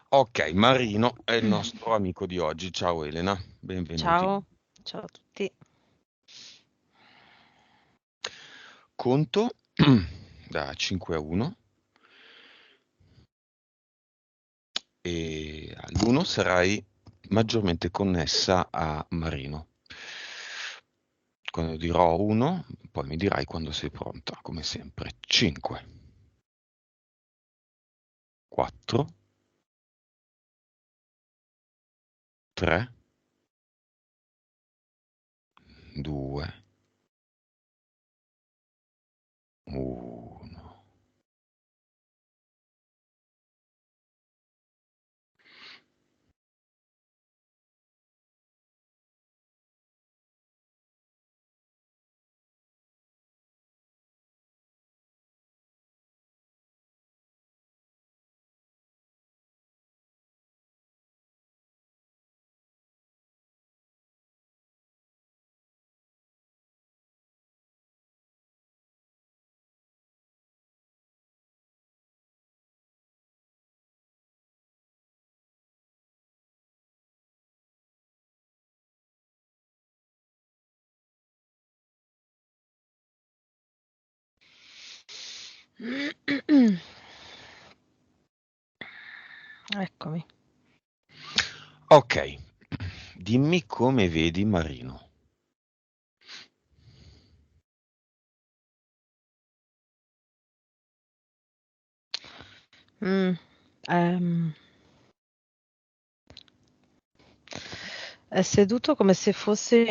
Ok, Marino è il nostro amico di oggi. Ciao Elena, benvenuti. Ciao, ciao a tutti. Conto da 5 a 1 e all'1 sarai maggiormente connessa a Marino. Quando dirò 1, poi mi dirai quando sei pronta, come sempre. 5, 4, 3, 2, 1. Eccomi. Ok, dimmi come vedi Marino. Mm, ehm, è seduto come se fosse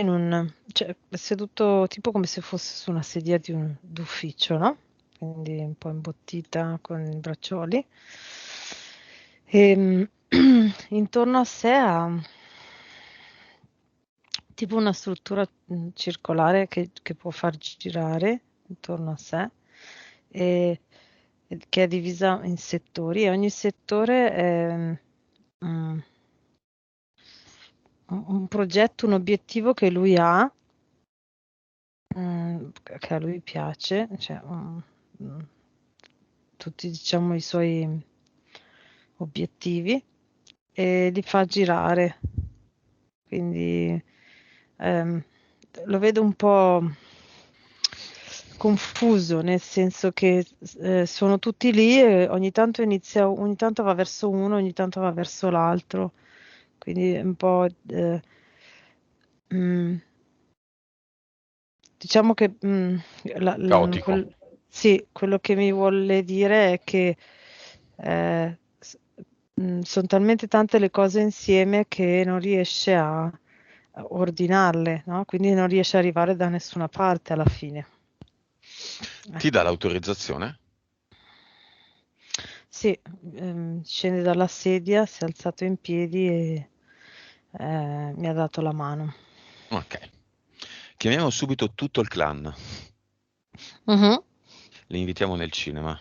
cioè, è seduto tipo come se fosse su una sedia d'ufficio, no? Quindi un po' imbottita con i braccioli. E, intorno a sé ha tipo una struttura circolare che può far girare intorno a sé, e, che è divisa in settori e ogni settore è mm, un progetto, un obiettivo che lui ha, che a lui piace, cioè, mm, tutti diciamo i suoi obiettivi e li fa girare. Quindi ehm, lo vedo un po' confuso, nel senso che sono tutti lì e ogni tanto va verso uno, ogni tanto va verso l'altro. Quindi è un po' mm, diciamo che Caotico. sì, quello che mi vuole dire è che sono talmente tante le cose insieme che non riesce a ordinarle, no? Quindi non riesce ad arrivare da nessuna parte alla fine. Ti dà Ecco. l'autorizzazione? Sì, scende dalla sedia, si è alzato in piedi e mi ha dato la mano. Ok. Chiamiamo subito tutto il clan. Mhm, Li invitiamo nel cinema.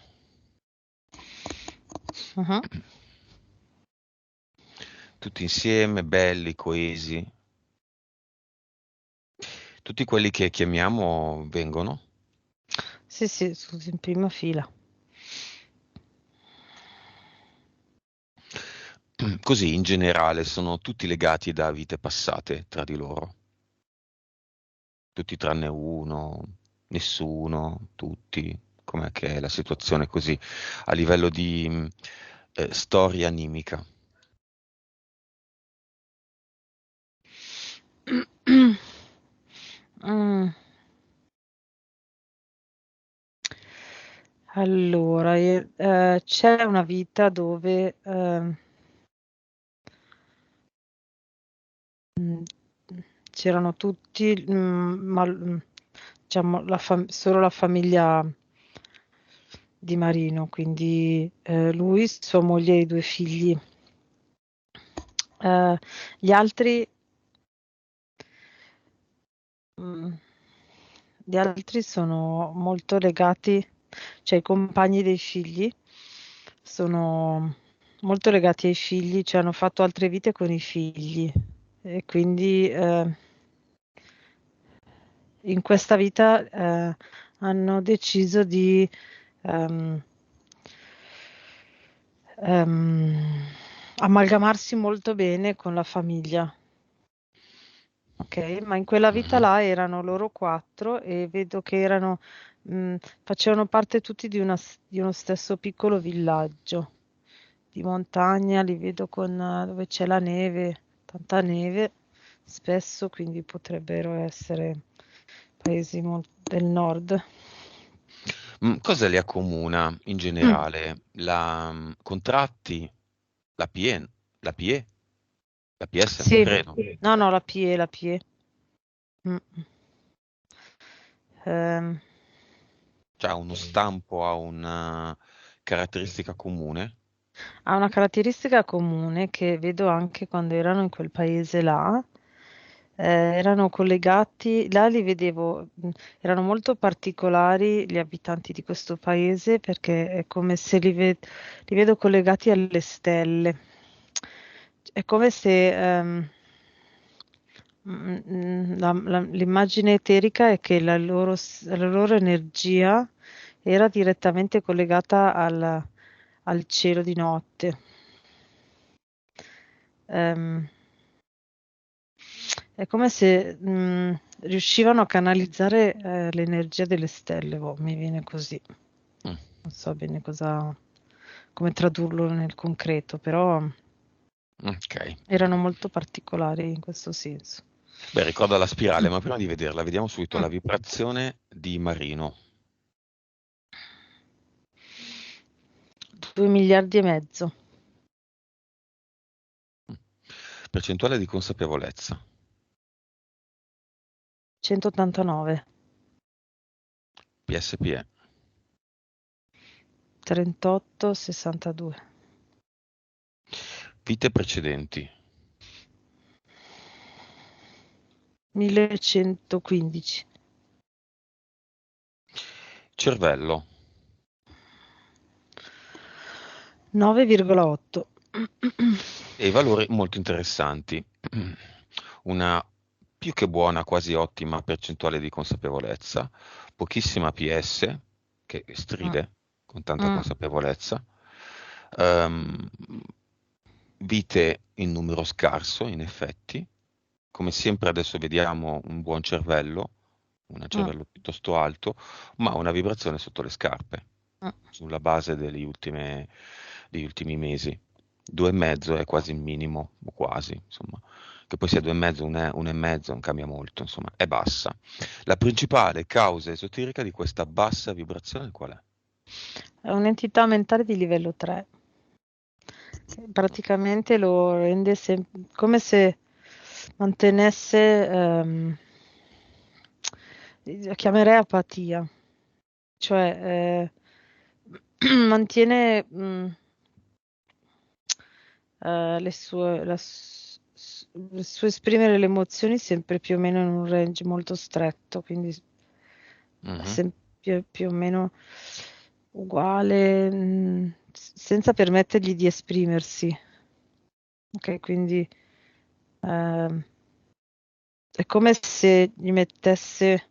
mhm. Tutti insieme, belli, coesi. Tutti quelli che chiamiamo vengono. Sì, sì, in prima fila. Così in generale sono tutti legati da vite passate tra di loro. Tutti tranne uno, nessuno, tutti. Com'è che è la situazione così a livello di storia animica? Mm. Allora, c'è una vita dove mh, c'erano tutti, diciamo, solo la famiglia di Marino, quindi lui, sua moglie e i due figli. Eh, gli altri, mh, gli altri sono molto legati, cioè i compagni dei figli sono molto legati ai figli, cioè hanno fatto altre vite con i figli e quindi in questa vita hanno deciso di ehm, ehm, amalgamarsi molto bene con la famiglia. Ok, ma in quella vita Mhm. là erano loro quattro e vedo che facevano parte tutti di uno stesso piccolo villaggio di montagna, li vedo dove c'è la neve, tanta neve, spesso, quindi potrebbero essere paesi del nord. Cosa li accomuna in Mm, generale? Contratti, la PE, la PE, la PS non sì, credo. no, no, la PE, la PE. Mm. Ehm, Cioè ha uno stampo, ha una caratteristica comune. Ha una caratteristica comune che vedo anche quando erano in quel paese là, erano collegati, là li vedevo, erano molto particolari gli abitanti di questo paese perché è come se li vedo collegati alle stelle. È come se l'immagine eterica è che la loro energia era direttamente collegata al cielo di notte. Ehm, è come se riuscivano a canalizzare l'energia delle stelle, boh, mi viene così. Mm, Non so bene come tradurlo nel concreto, però ok. erano molto particolari in questo senso. Beh, ricorda la spirale, ma prima di vederla, vediamo subito Mm. la vibrazione di Marino. 2 miliardi e mezzo, Mm. Percentuale di consapevolezza. 189, PSPE. 38, 62, Vite precedenti. 1115, Cervello. 9,8. E i valori molto interessanti. Una più che buona, quasi ottima percentuale di consapevolezza, pochissima PS, che Mm, stride con tanta mm, consapevolezza, ehm, vite in numero scarso, in effetti, come sempre adesso vediamo un buon cervello, un mm, cervello piuttosto alto, ma una vibrazione sotto le scarpe, mm. sulla base degli ultimi mesi. 2,5 è quasi il minimo, o quasi, insomma. Che poi sia 2,5, 1,5 non cambia molto, insomma, è bassa. La principale causa esoterica di questa bassa vibrazione qual è? È un'entità mentale di livello 3. Praticamente lo rende come se mantenesse, la chiamerei apatia, cioè mantiene il suo esprimere le emozioni sempre più o meno in un range molto stretto, quindi Mhm. più o meno uguale, senza permettergli di esprimersi. Ok, quindi ehm, è come se gli mettesse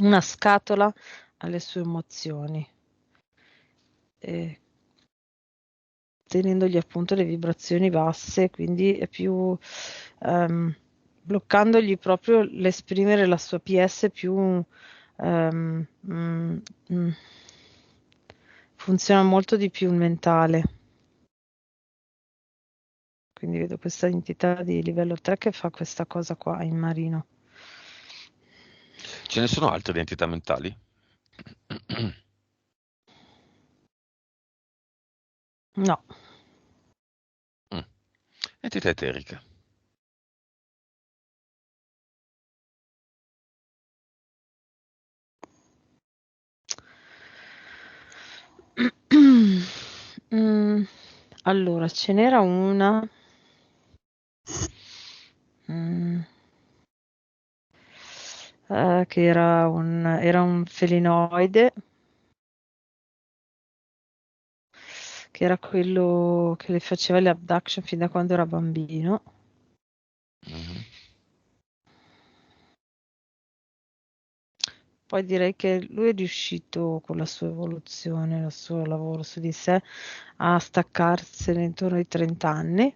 una scatola alle sue emozioni, e tenendogli appunto le vibrazioni basse, quindi è più ehm, bloccandogli proprio l'esprimere la sua PS più ehm, mm, mm, funziona molto di più il mentale. Quindi vedo questa entità di livello 3 che fa questa cosa qua in marino. Ce ne sono altre di entità mentali? No. Mm. Entità eteriche. Mm, allora, ce n'era una mm, che era un felinoide, che era quello che le faceva le abduction fin da quando era bambino. Mhm. poi direi che lui è riuscito con la sua evoluzione, il suo lavoro su di sé, a staccarsene intorno ai 30 anni.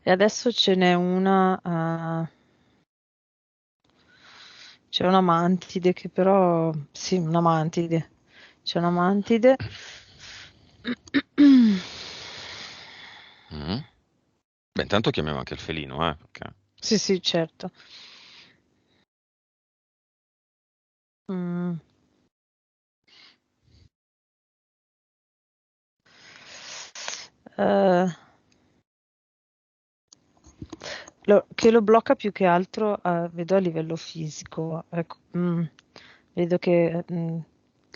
E adesso ce n'è c'è una mantide che però, sì, una mantide, c'è una mantide. Mm. Beh, intanto chiamiamo anche il felino, perché... Sì, sì, certo. Mm. Eh, che lo blocca più che altro, vedo a livello fisico. Ecco, vedo che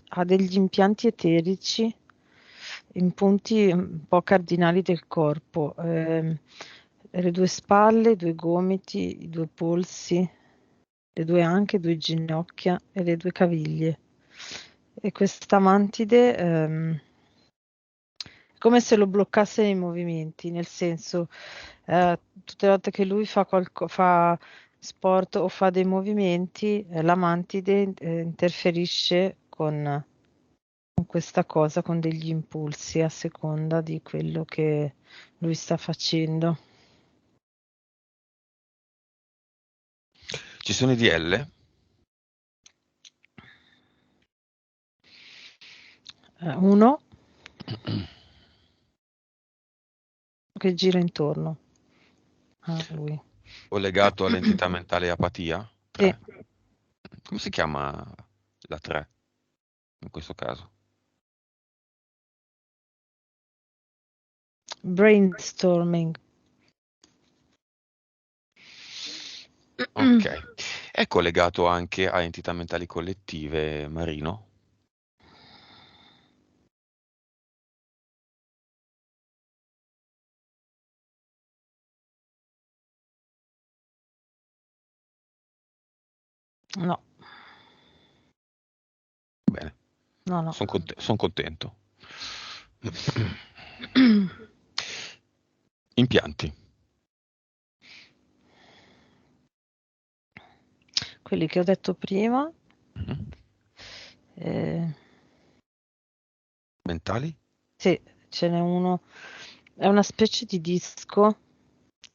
ha degli impianti eterici in punti un po' cardinali del corpo. Le due spalle, i due gomiti, i due polsi, le due anche, due ginocchia e le due caviglie. E questa mantide, è come se lo bloccasse nei movimenti, nel senso, tutte le volte che lui fa sport o fa dei movimenti, la mantide, interferisce con questa cosa, con degli impulsi a seconda di quello che lui sta facendo. Ci sono i DL? Uno che gira intorno a lui. O legato all'entità mentale apatia? Sì, 3. Come si chiama la 3 in questo caso? brainstorming. Ok. È collegato anche a entità mentali collettive, Marino? No, Bene, no, no. sono contento. Impianti. Quelli che ho detto prima, Mhm. eh, Mentali? sì, ce n'è uno, è una specie di disco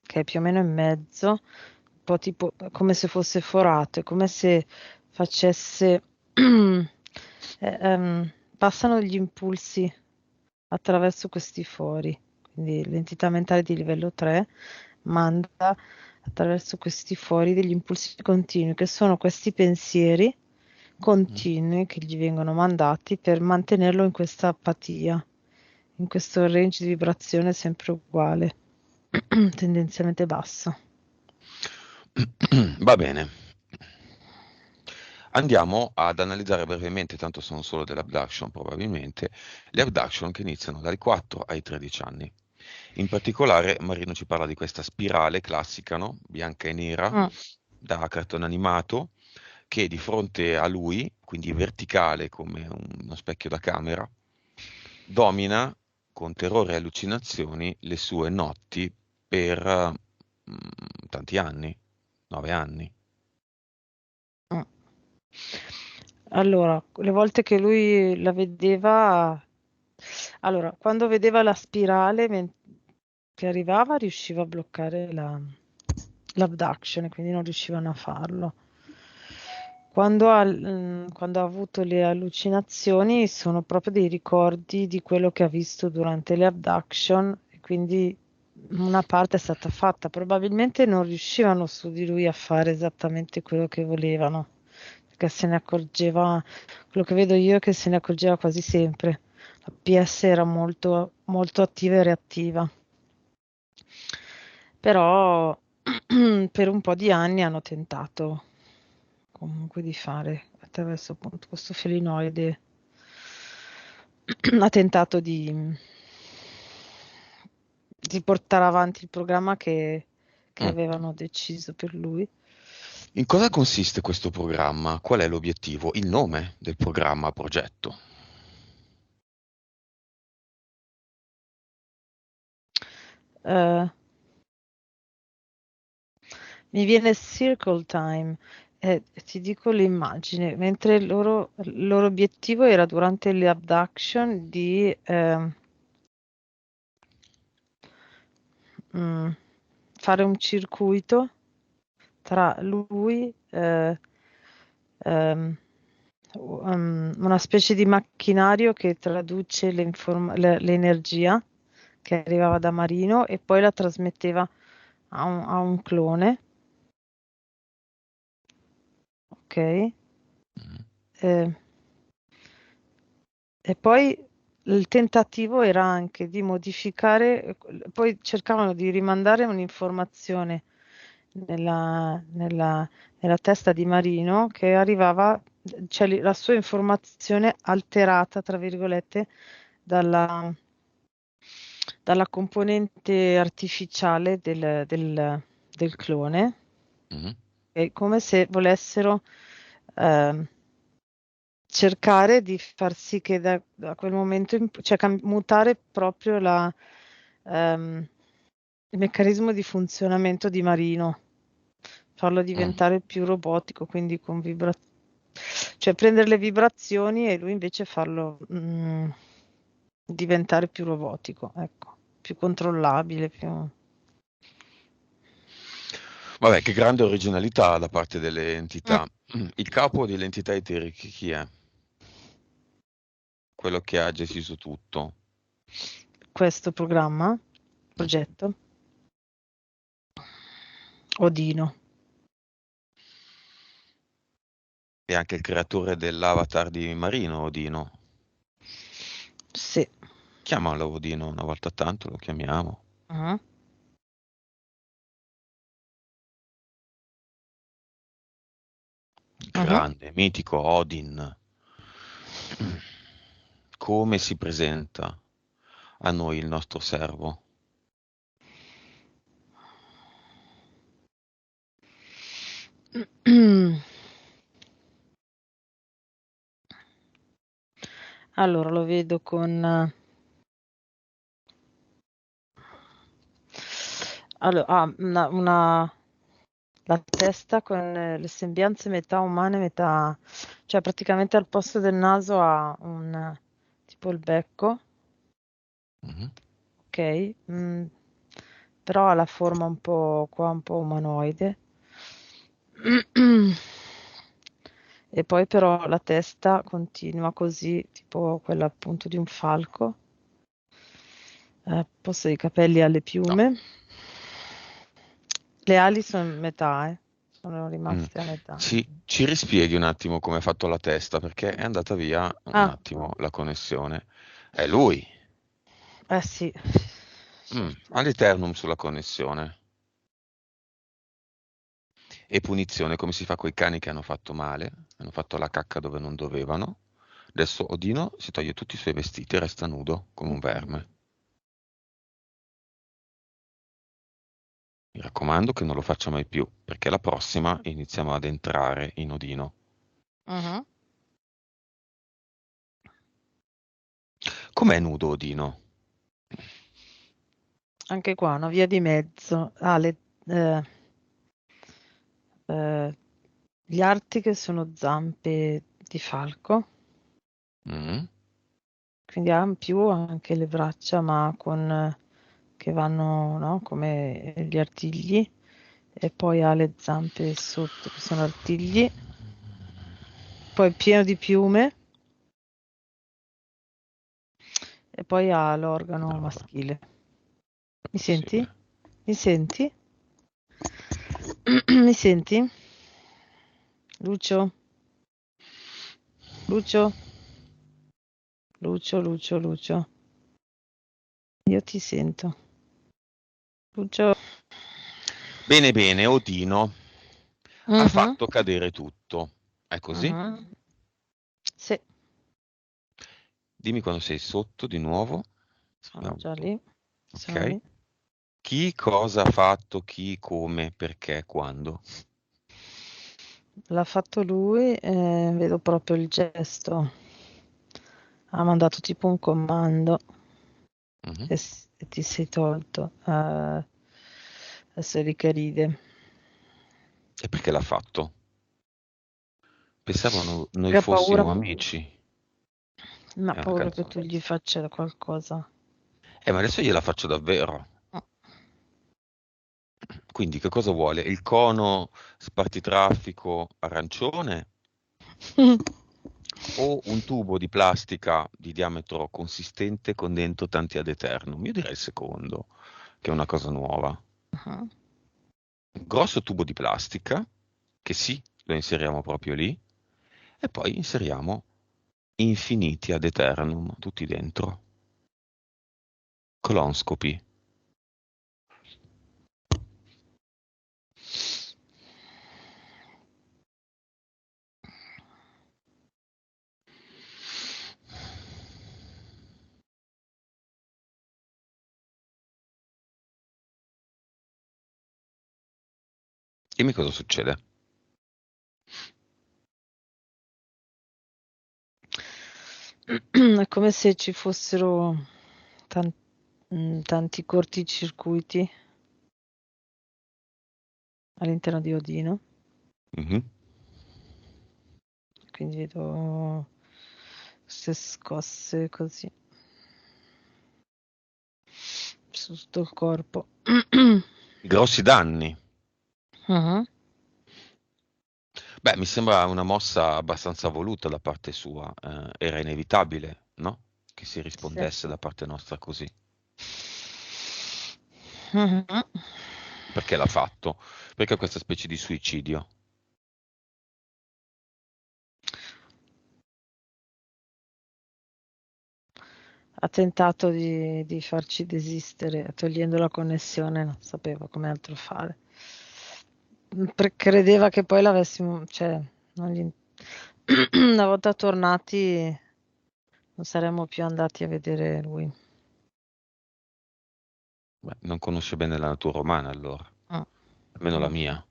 che è più o meno in mezzo, un po' tipo come se fosse forato, è come se facesse, passano gli impulsi attraverso questi fori, quindi l'entità mentale di livello 3 manda attraverso questi fori degli impulsi continui, che sono questi pensieri Mm. continui che gli vengono mandati per mantenerlo in questa apatia, in questo range di vibrazione sempre uguale, tendenzialmente basso. Va bene. Andiamo ad analizzare brevemente, tanto sono solo delle abduction probabilmente, le abduction che iniziano dai 4 ai 13 anni. In particolare Marino ci parla di questa spirale classica, no? Bianca e nera, Mm. da cartone animato, che di fronte a lui, quindi verticale come uno specchio da camera, domina con terrore e allucinazioni le sue notti per tanti anni, 9 anni. Mm. Allora, le volte che lui la vedeva, allora, quando vedeva la spirale che arrivava, riusciva a bloccare l'abduction, e quindi non riuscivano a farlo. Quando ha avuto le allucinazioni, sono proprio dei ricordi di quello che ha visto durante le abduction, e quindi una parte è stata fatta. Probabilmente non riuscivano su di lui a fare esattamente quello che volevano, perché se ne accorgeva, quello che vedo io è che se ne accorgeva quasi sempre. La PS era molto, molto attiva e reattiva. Però per un po' di anni hanno tentato comunque di fare attraverso appunto questo felinoide, ha tentato di portare avanti il programma che Mm. avevano deciso per lui. In cosa consiste questo programma? Qual è l'obiettivo? Il nome del programma, progetto? Eh, Mi viene Circle Time, Ti dico l'immagine, mentre il loro obiettivo era durante le abduction di mm, fare un circuito tra lui, ehm, una specie di macchinario che traduce l'energia che arrivava da Marino e poi la trasmetteva a un clone, ok? Mhm. Eh, e poi il tentativo era anche di modificare, poi cercavano di rimandare un'informazione nella testa di Marino che arrivava, cioè la sua informazione alterata, tra virgolette, dalla, dalla componente artificiale del clone, Mhm. è come se volessero ehm, cercare di far sì che da quel momento, cioè mutare proprio ehm, il meccanismo di funzionamento di Marino, farlo Mm. diventare più robotico, quindi con cioè prendere le vibrazioni e lui invece farlo diventare più robotico, ecco, più controllabile, più... Vabbè, che grande originalità da parte delle Mm. entità. Il capo delle entità eteriche chi è? Quello che ha deciso tutto. Questo programma, Mm. progetto, Odino, E anche il creatore dell'avatar di Marino, Odino. sì. Chiamalo Odino una volta tanto, lo chiamiamo. Mhm. Mhm. Grande, mitico Odin. Come si presenta a noi il nostro servo? Allora lo vedo con allora, la testa con le sembianze metà umane, metà, cioè praticamente al posto del naso ha un tipo il becco, Mhm. ok? Però ha la forma un po' qua, un po' umanoide. E poi però la testa continua così, tipo quella appunto di un falco. Posto i capelli alle No. piume. Le ali sono metà, sono Mm. rimaste a metà. Ci rispieghi un attimo come ha fatto la testa, perché è andata via un Ah, attimo la connessione. È lui. eh sì. All'eternum sulla connessione. E punizione, come si fa coi cani che hanno fatto male, hanno fatto la cacca dove non dovevano. Adesso Odino si toglie tutti i suoi vestiti e resta nudo come un verme. Mi raccomando che non lo faccia mai più, perché la prossima iniziamo ad entrare in Odino. Mhm. Com'è nudo Odino? Anche qua una via di mezzo. Eh, eh, gli arti che sono zampe di falco, Mm? quindi ha in più anche le braccia, ma con che vanno, no, come gli artigli, e poi ha le zampe sotto che sono artigli, poi pieno di piume, e poi ha l'organo No, vabbè, maschile. è Mi senti? possibile. Mi senti? Mi senti? Lucio? Lucio? Lucio, Lucio, Lucio. Io ti sento. Lucio? Bene, bene, Odino ha Mhm, fatto cadere tutto. È così? mhm. Sì, Dimmi quando sei sotto di nuovo. sono già Auto. lì. Sono Ok? lì. Chi cosa ha fatto, chi, come, perché, quando? L'ha fatto lui, vedo proprio il gesto. Ha mandato tipo un comando Mhm. e ti sei tolto. Adesso è lì che ride. E perché l'ha fatto? Pensavo noi Che ha paura, fossimo amici. ma ha È una paura che tu canzone. gli faccia qualcosa. Ma adesso gliela faccio davvero. Mm. Quindi che cosa vuole? Il cono spartitraffico arancione o un tubo di plastica di diametro consistente con dentro tanti ad eternum? Io direi il secondo, che è una cosa nuova. Mhm. Un grosso tubo di plastica, che sì, lo inseriamo proprio lì, e poi inseriamo infiniti ad eternum, tutti dentro. Colonscopy. Dimmi cosa succede. È come se ci fossero tan- tanti corticircuiti all'interno di Odino, Mhm. quindi vedo queste scosse così su tutto il corpo. Grossi danni. Mhm. Beh, mi sembra una mossa abbastanza voluta da parte sua. Era inevitabile, no? Che si Sì. rispondesse da parte nostra così. Mhm. Perché l'ha fatto? Perché questa specie di suicidio? Ha tentato di farci desistere, togliendo la connessione, non sapeva come altro fare. Credeva che poi l'avessimo, cioè, non gli- una volta tornati non saremmo più andati a vedere lui. Beh, non conosce bene la natura umana allora, Mm, almeno la mm, mia.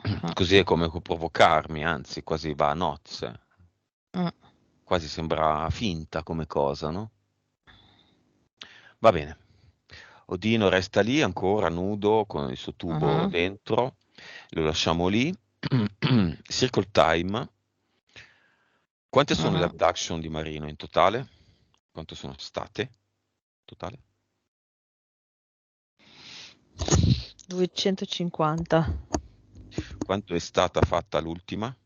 mm, Così è come può provocarmi, anzi, quasi va a nozze. mm. Quasi sembra finta come cosa, no? Va bene. Odino resta lì ancora nudo con il suo tubo Mhm, dentro. Lo lasciamo lì. Circle time. Quante sono le mhm. abduction di Marino in totale? Quante sono state? In totale? 250, Quanto è stata fatta l'ultima?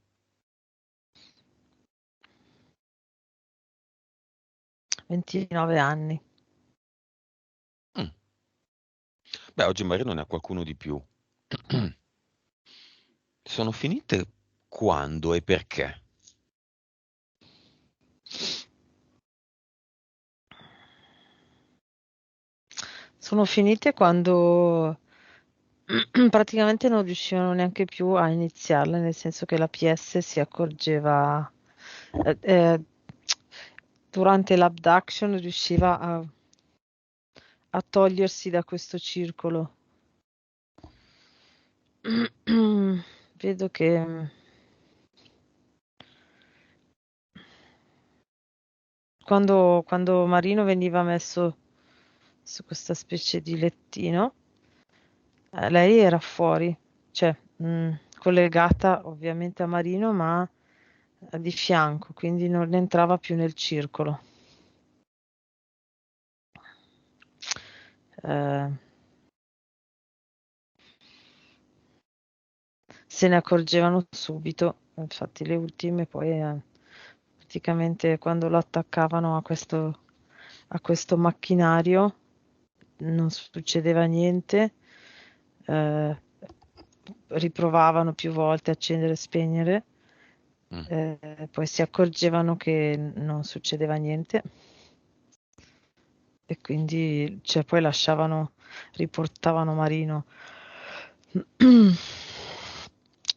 29 anni. Mm. Beh, oggi Marino ne ha qualcuno di più. Sono finite quando e perché? Sono finite quando praticamente non riuscivano neanche più a iniziarle, nel senso che la PS si accorgeva, eh, eh, durante l'abduction riusciva a togliersi da questo circolo. Vedo che quando Marino veniva messo su questa specie di lettino, lei era fuori, cioè collegata ovviamente a Marino, ma di fianco, quindi non entrava più nel circolo. Eh, Se ne accorgevano subito, infatti le ultime poi praticamente quando lo attaccavano a questo macchinario non succedeva niente, eh, riprovavano più volte a accendere e spegnere, Mm. poi si accorgevano che non succedeva niente e quindi cioè, poi riportavano Marino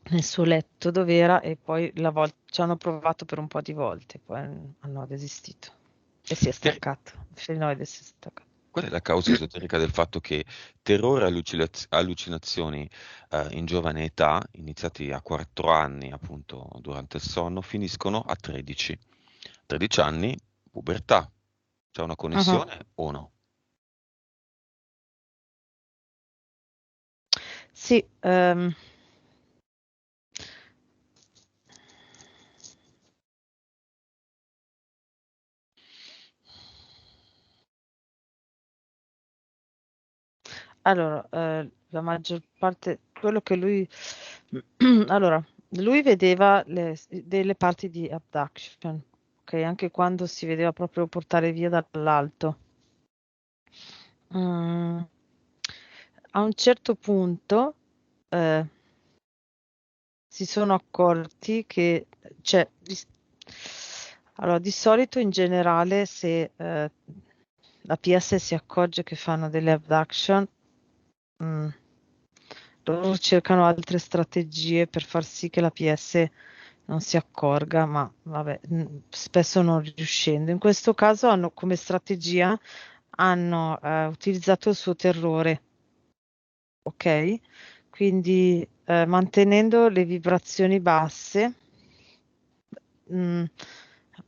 nel suo letto dove era e poi ci hanno provato per un po' di volte, poi hanno desistito e si è Ter- staccato. Il felinoide si è staccato. Qual è la causa esoterica del fatto che terrore e allucinazioni in giovane età, iniziati a 4 anni appunto durante il sonno, finiscono a 13? 13 anni, pubertà. C'è una Mhm. connessione o no? Sì, Allora, la maggior parte, quello che lui, allora, lui vedeva delle parti di abduction, ok? Anche quando si vedeva proprio portare via dall'alto. Mm, a un certo punto eh, si sono accorti che, cioè, allora, di solito in generale se la PS si accorge che fanno delle abduction, mm, loro cercano altre strategie per far sì che la PS non si accorga, ma vabbè, spesso non riuscendo. In questo caso hanno come strategia hanno utilizzato il suo terrore, ok? Quindi mantenendo le vibrazioni basse, mh,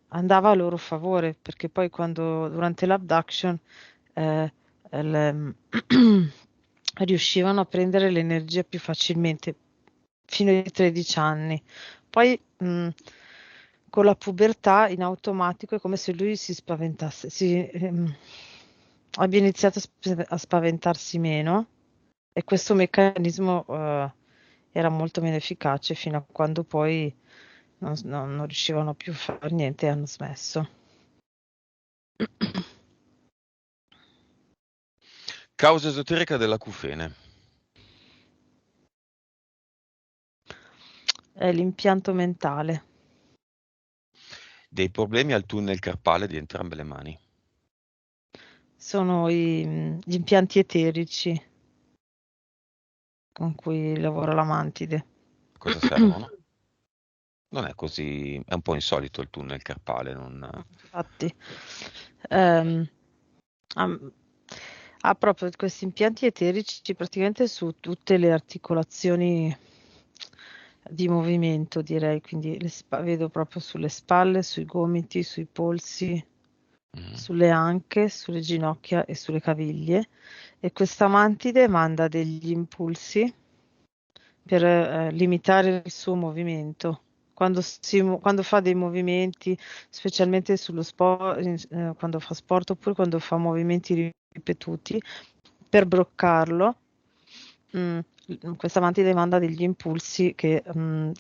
andava a loro favore, perché poi quando durante l'abduction eh, il- riuscivano a prendere l'energia più facilmente fino ai 13 anni. Poi con la pubertà in automatico è come se lui si spaventasse, abbia iniziato a spaventarsi meno e questo meccanismo era molto meno efficace fino a quando poi non riuscivano più a fare niente e hanno smesso. Causa esoterica dell'acufene. È l'impianto mentale, Dei problemi al tunnel carpale di entrambe le mani. sono gli impianti eterici con cui lavora la mantide. Cosa servono? Non è così, è un po' insolito il tunnel carpale, non... Infatti, ehm, ha, ha proprio questi impianti eterici praticamente su tutte le articolazioni di movimento, direi, quindi vedo proprio sulle spalle, sui gomiti, sui polsi, Mm. sulle anche, sulle ginocchia e sulle caviglie. E questa mantide manda degli impulsi per limitare il suo movimento. Quando fa dei movimenti, specialmente quando fa sport oppure quando fa movimenti ripetuti, per bloccarlo, mm, questa mantide manda degli impulsi mm,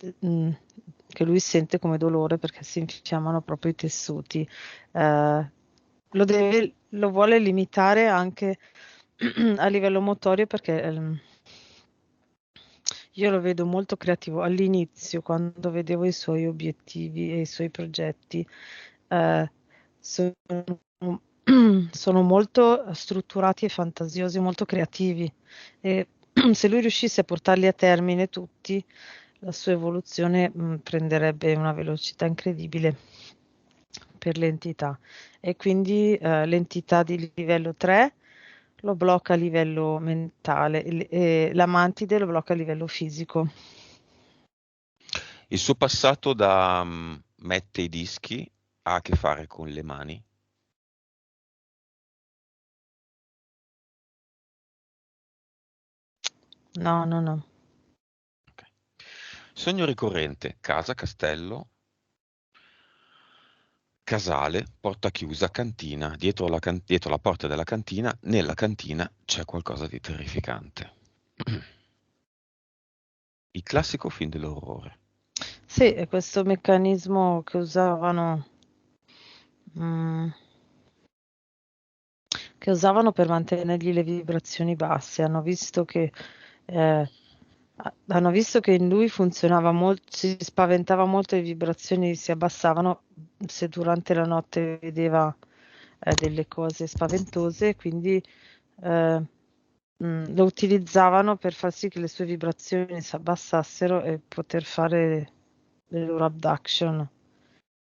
che lui sente come dolore perché si infiammano proprio i tessuti. Lo vuole limitare anche a livello motorio perché io lo vedo molto creativo. All'inizio, quando vedevo i suoi obiettivi e i suoi progetti, eh, sono, sono molto strutturati e fantasiosi, molto creativi. E se lui riuscisse a portarli a termine tutti, la sua evoluzione, prenderebbe una velocità incredibile per l'entità. E quindi, l'entità di livello 3 lo blocca a livello mentale e la mantide lo blocca a livello fisico. Il suo passato da mette i dischi ha a che fare con le mani. No, no, no. Ok. Sogno ricorrente, casa, castello, casale, porta chiusa, cantina. Dietro la porta della cantina, nella cantina c'è qualcosa di terrificante. Il classico film dell'orrore. Sì, è questo meccanismo mm, che usavano per mantenergli le vibrazioni basse. Eh, hanno visto che in lui funzionava molto, si spaventava molto, le vibrazioni si abbassavano se durante la notte vedeva delle cose spaventose, quindi eh, lo utilizzavano per far sì che le sue vibrazioni si abbassassero e poter fare le loro abduction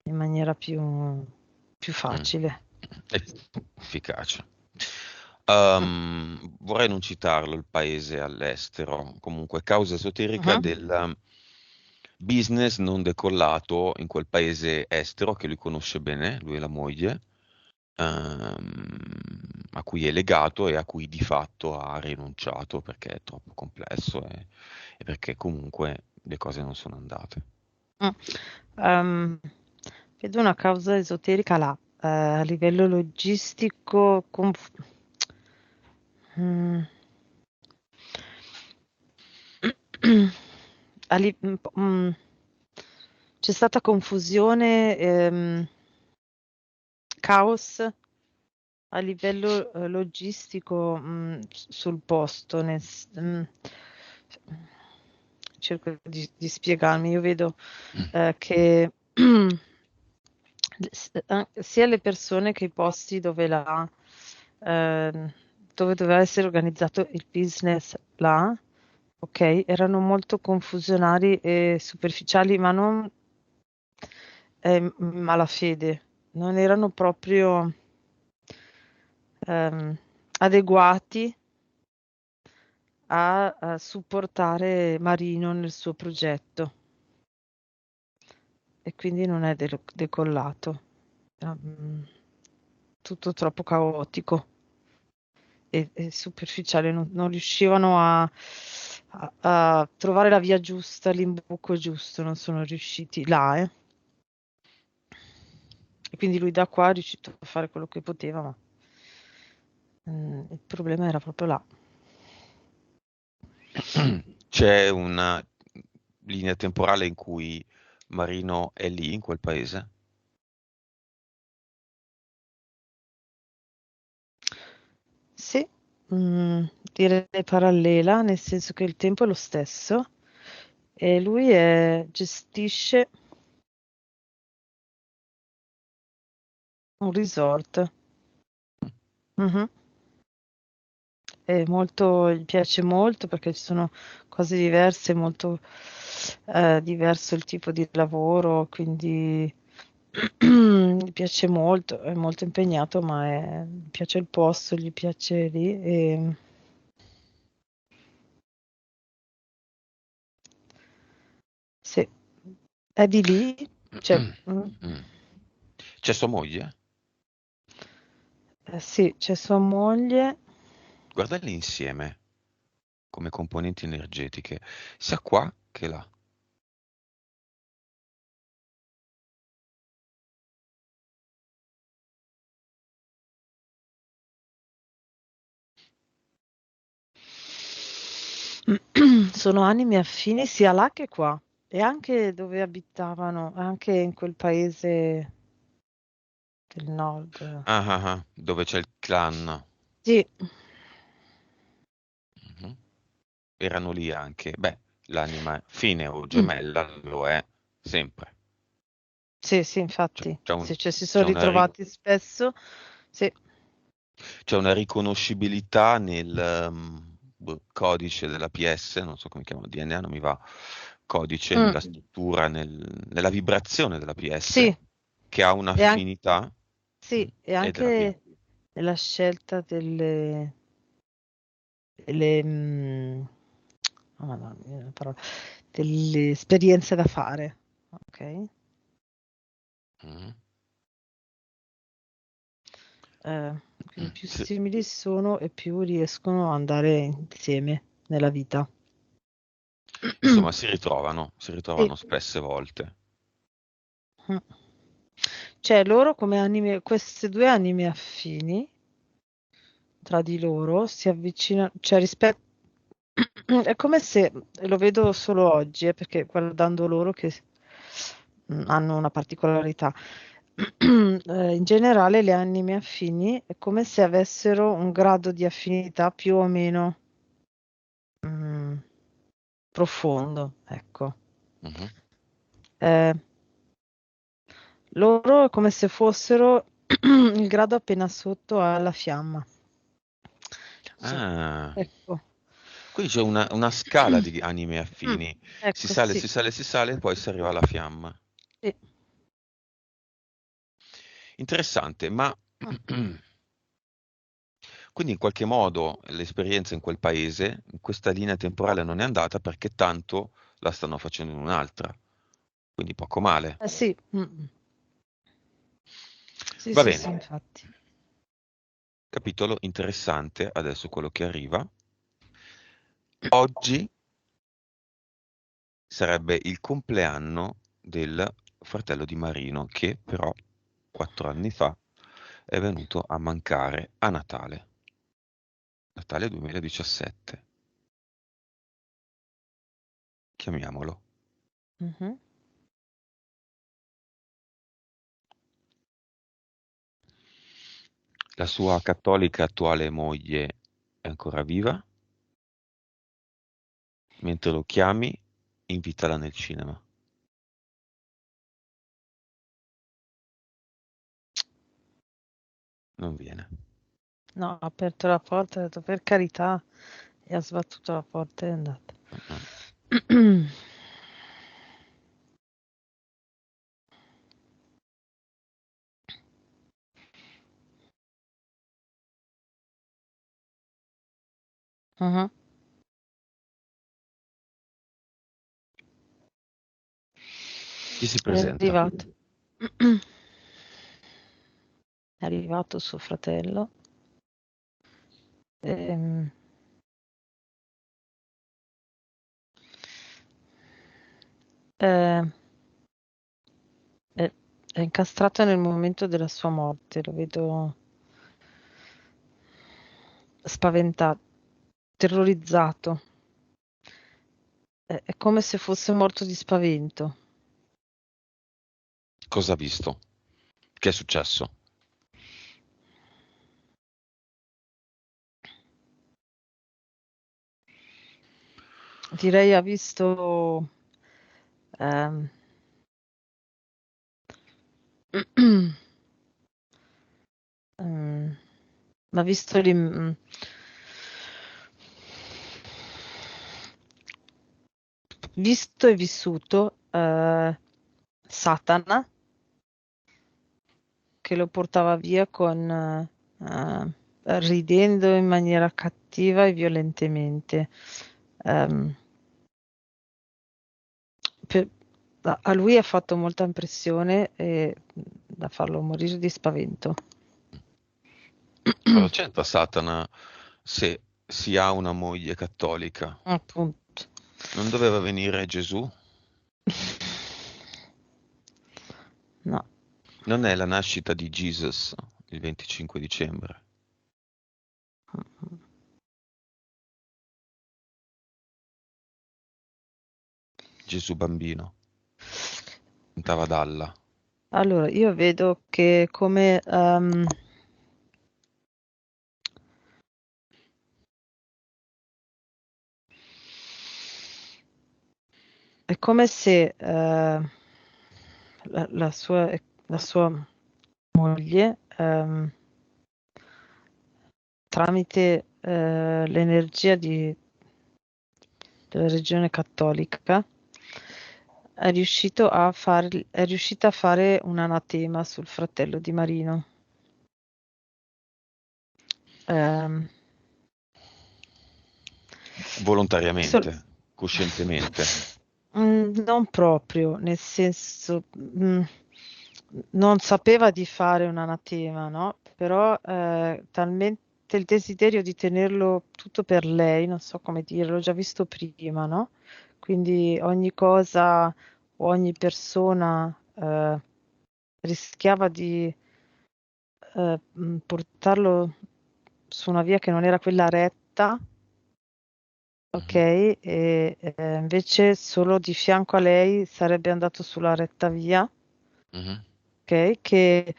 in maniera più Mm. facile. È efficace. Vorrei non citarlo il paese all'estero, comunque causa esoterica Mhm. del business non decollato in quel paese estero che lui conosce bene, lui e la moglie, a cui è legato e a cui di fatto ha rinunciato perché è troppo complesso e perché comunque le cose non sono andate. Mm. Ehm, vedo una causa esoterica là, a livello logistico. c'è stata confusione, caos a livello logistico sul posto. Cerco di spiegarmi. Io vedo che sia le persone che i posti dove doveva essere organizzato il business là, ok, erano molto confusionari e superficiali, ma non malafede, non erano proprio adeguati a supportare Marino nel suo progetto e quindi non è decollato. Tutto troppo caotico e superficiale, non riuscivano a trovare la via giusta, l'imbucco giusto, non sono riusciti là, eh. E quindi lui da qua è riuscito a fare quello che poteva, ma il problema era proprio là. C'è una linea temporale in cui Marino è lì, in quel paese? Sì, direi parallela, nel senso che il tempo è lo stesso e lui gestisce un resort. Mhm. Gli piace molto perché ci sono cose diverse, molto diverso il tipo di lavoro, quindi gli piace molto, è molto impegnato, ma gli piace il posto, gli piace lì. Sì, è di lì, cioè, Mm. C'è sua moglie? sì, c'è sua moglie. Guardali insieme come componenti energetiche, sia qua che là. Sono anime affini sia là che qua e anche dove abitavano, anche in quel paese del nord. Ah, ah, ah, dove c'è il clan. Sì, Mhm. Erano lì anche. Beh, l'anima fine o gemella lo è sempre. sì, sì, C'è infatti, c'è un- sì, cioè, si sono c'è una, ritrovati spesso. Sì. c'è una riconoscibilità nel codice della PS, non so come chiamano, DNA, non mi va, codice Mm, nella struttura, nella vibrazione della PS, sì, che ha e anche, un'affinità sì, e e della via. anche nella scelta delle, oh, Madonna mia, la parola, delle esperienze da fare. Ok? Mhm. Quindi più Sì. simili sono e più riescono ad andare insieme nella vita. Insomma, si Sì. ritrovano spesse volte. Mm. Cioè, loro come anime, queste due anime affini tra di loro si avvicinano, cioè rispetto. È come se, lo vedo solo oggi, perché guardando loro che hanno una particolarità. In generale le anime affini è come se avessero un grado di affinità più o meno mm, profondo, ecco. Mhm. Eh, Loro è come se fossero il grado appena sotto alla fiamma. Cioè, Ah, ecco. quindi c'è una scala di anime Mm, affini. Si ecco, sale, sì. si sale, si sale, e poi si arriva alla fiamma. Sì. Interessante, ma Mm. quindi in qualche modo l'esperienza in quel paese, in questa linea temporale non è andata perché tanto la stanno facendo in un'altra. Quindi poco male. Sì. Mm. Sì, Va sì, sì, bene, infatti. capitolo interessante, adesso quello che arriva. Oggi sarebbe il compleanno del fratello di Marino, che però 4 anni fa è venuto a mancare a Natale, Natale 2017. chiamiamolo. Mhm. La sua cattolica attuale moglie è ancora viva? Mentre lo chiami, invitala nel cinema. Non viene. No, ha aperto la porta, ha detto per carità, e ha sbattuto la porta e è andata. Mm-mm. Mhm. Chi si È presenta? arrivato. È arrivato suo fratello. Ehm, è, è- è incastrato nel momento della sua morte, lo vedo spaventato, terrorizzato. È come se fosse morto di spavento. Cosa ha visto? Che è successo? Direi ha visto, ehm, ehm, ha visto visto e vissuto Satana che lo portava via ridendo in maniera cattiva e violentemente. Ehm, per- a lui ha fatto molta impressione da farlo morire di spavento. Cosa c'entra Satana se si ha una moglie cattolica? Appunto. Non doveva venire Gesù? No. Non è la nascita di Jesus il 25 dicembre? Gesù bambino, cantava Dalla. Allora, io vedo che come è come se la sua moglie, tramite l'energia della regione cattolica, è riuscita a fare un anatema sul fratello di Marino. Ehm, Adesso- Volontariamente, coscientemente. Non proprio, nel senso, non sapeva di fare un anatema, no? Però talmente il desiderio di tenerlo tutto per lei, non so come dirlo, l'ho già visto prima, no? Quindi ogni cosa o ogni persona rischiava di portarlo su una via che non era quella retta. Ok, Mhm, invece solo di fianco a lei sarebbe andato sulla retta via, mhm. ok, che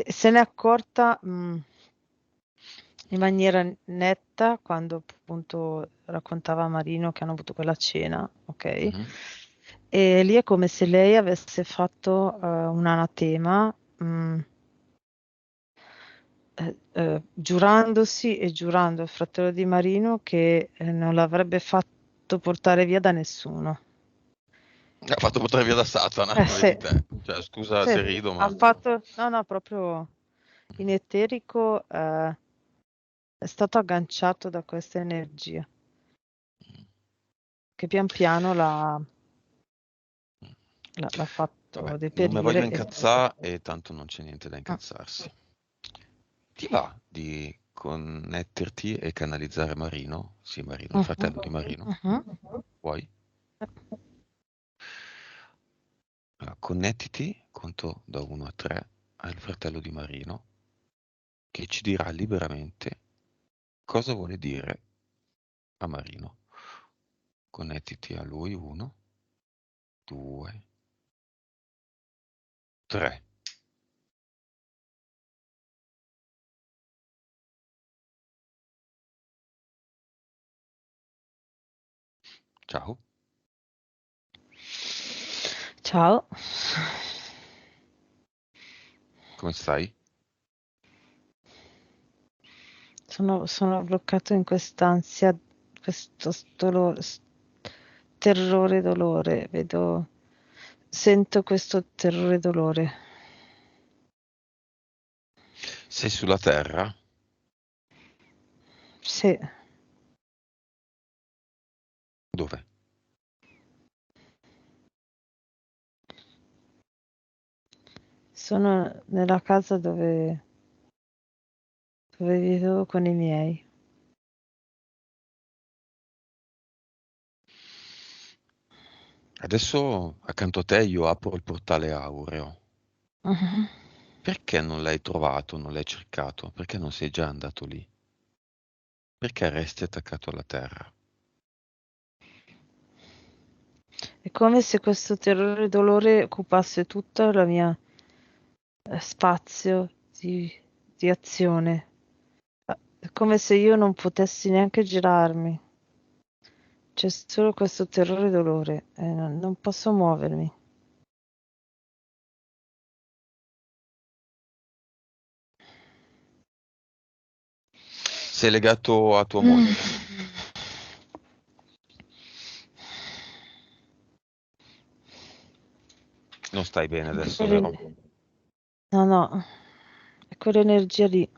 se n'è accorta in maniera netta quando appunto raccontava a Marino che hanno avuto quella cena, ok? Mhm. E lì è come se lei avesse fatto un anatema, giurandosi e giurando al fratello di Marino che non l'avrebbe fatto portare via da nessuno. Ha fatto portare via da Satana, Sì, vedi te. Cioè, scusa sì, se rido, ha ma... fatto, no, no, proprio in eterico, è stato agganciato da questa energia che pian piano l'ha fatto Vabbè, non mi voglio deperire. incazzare e tanto non c'è niente da Ah, incazzarsi. Ti va di connetterti e canalizzare Marino? Sì, Marino, il fratello di mhm, Marino. mhm. Vuoi? Allora, connettiti, conto da 1 a 3, al fratello di Marino, che ci dirà liberamente cosa vuole dire a Marino. Connettiti a lui, 1, 2, 3. Ciao. Ciao. Come stai? Sono bloccato in quest'ansia, questo terrore dolore. Sento questo terrore dolore. Sei sulla Terra? Sì, Dove? sono nella casa dove vivo con i miei. Adesso accanto a te io apro il portale aureo. Mhm. Perché non l'hai trovato, non l'hai cercato? Perché non sei già andato lì? Perché resti attaccato alla Terra? È come se questo terrore e dolore occupasse tutta la mia spazio di azione. È come se io non potessi neanche girarmi. C'è solo questo terrore e dolore e non posso muovermi. Sei legato a tua Mm. moglie? Non stai bene adesso, vero? No, no, è quell'energia lì.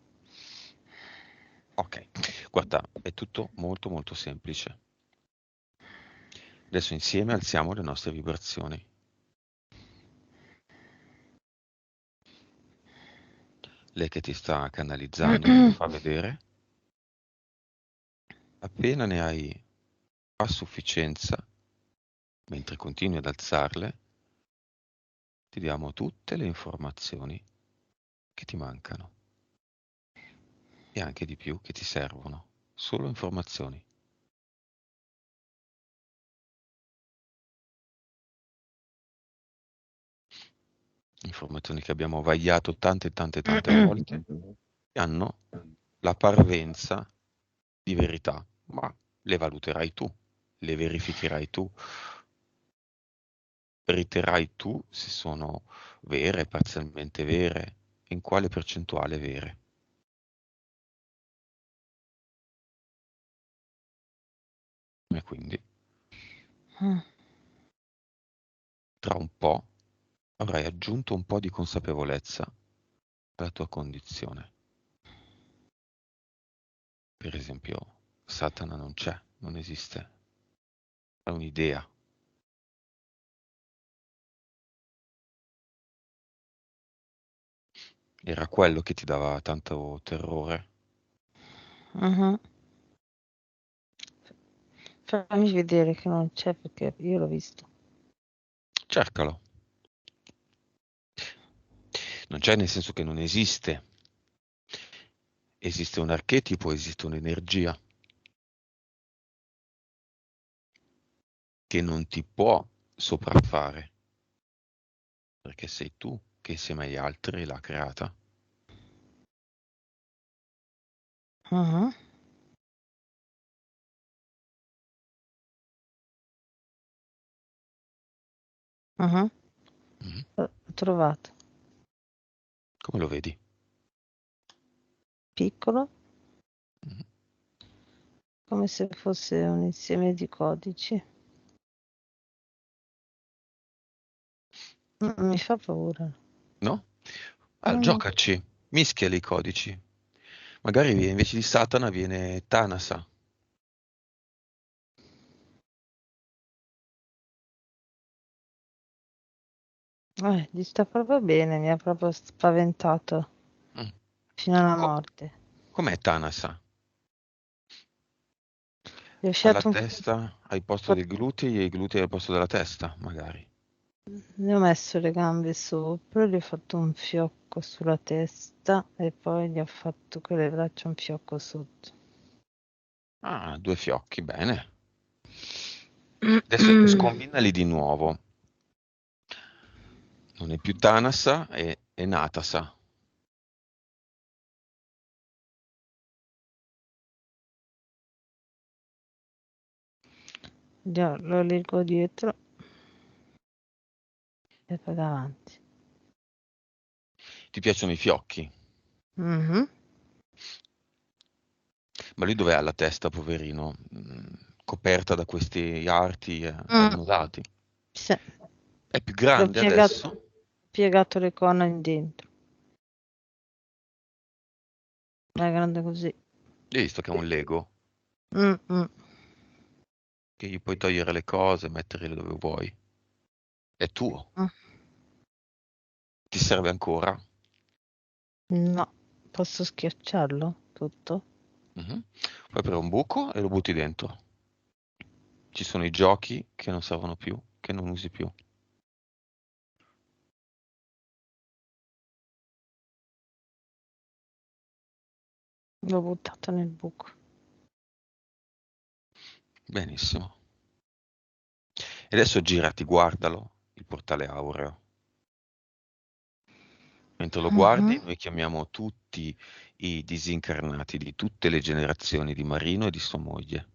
Ok, guarda, è tutto molto molto semplice. Adesso insieme alziamo le nostre vibrazioni. Lei che ti sta canalizzando te lo fa vedere. Appena ne hai a sufficienza, mentre continui ad alzarle, ti diamo tutte le informazioni che ti mancano e anche di più che ti servono. Solo informazioni. Informazioni che abbiamo vagliato tante tante tante volte e hanno la parvenza di verità, ma le valuterai tu, le verificherai tu, riterai tu se sono vere, parzialmente vere, in quale percentuale vere. E quindi Mm. tra un po' avrai aggiunto un po' di consapevolezza alla tua condizione. Per esempio, Satana non c'è, non esiste, è un'idea. Era quello che ti dava tanto terrore. Mhm. Fammi vedere che non c'è perché io l'ho visto. Cercalo. Non c'è nel senso che non esiste. Esiste un archetipo, esiste un'energia che non ti può sopraffare, perché sei tu che insieme agli altri l'ha creata. Mhm. Mhm. Mhm. L'ho trovato. Come lo vedi? Piccolo, Mhm. come se fosse un insieme di codici. Mi fa paura. No? Allora, Mm. giocaci, mischiali i codici. Magari invece di Satana viene Tanasa. Gli sta proprio bene, mi ha proprio spaventato Mm. fino alla Co- morte. com'è Tanasa? Gli è Alla uscito un testa, al posto po'. dei glutei e i glutei al posto della testa, magari. Ne ho messo le gambe sopra, gli ho fatto un fiocco sulla testa e poi gli ho fatto con le braccia un fiocco sotto. Ah, due fiocchi, bene. Adesso scombinali di nuovo. Non è più Tanasa, è Natasa. Già, lo leggo dietro e poi davanti. Ti piacciono i fiocchi? Mhm. Ma lui dov'è la testa, poverino? Coperta da questi arti Mm, annodati. sì, È più l'ho grande adesso? piegato le corna in dentro. È grande così. Hai visto che è un Lego? Mm, mm. Che gli puoi togliere le cose, metterle dove vuoi. È tuo. Mm. Ti serve ancora? No, posso schiacciarlo tutto? Mhm. Poi apri un buco e lo butti dentro. Ci sono i giochi che non servono più, che non usi più. L'ho buttato nel buco. Benissimo. E adesso girati, guardalo, il portale aureo. Mentre lo guardi, Mhm. noi chiamiamo tutti i disincarnati di tutte le generazioni di Marino e di sua moglie.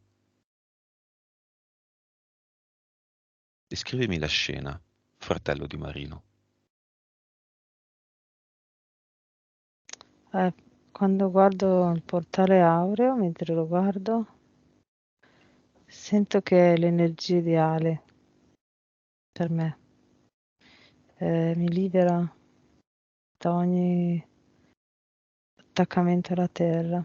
Descrivimi la scena, fratello di Marino. Eh, Quando guardo il portale aureo, mentre lo guardo, sento che è l'energia ideale per me. Mi libera da ogni attaccamento alla terra,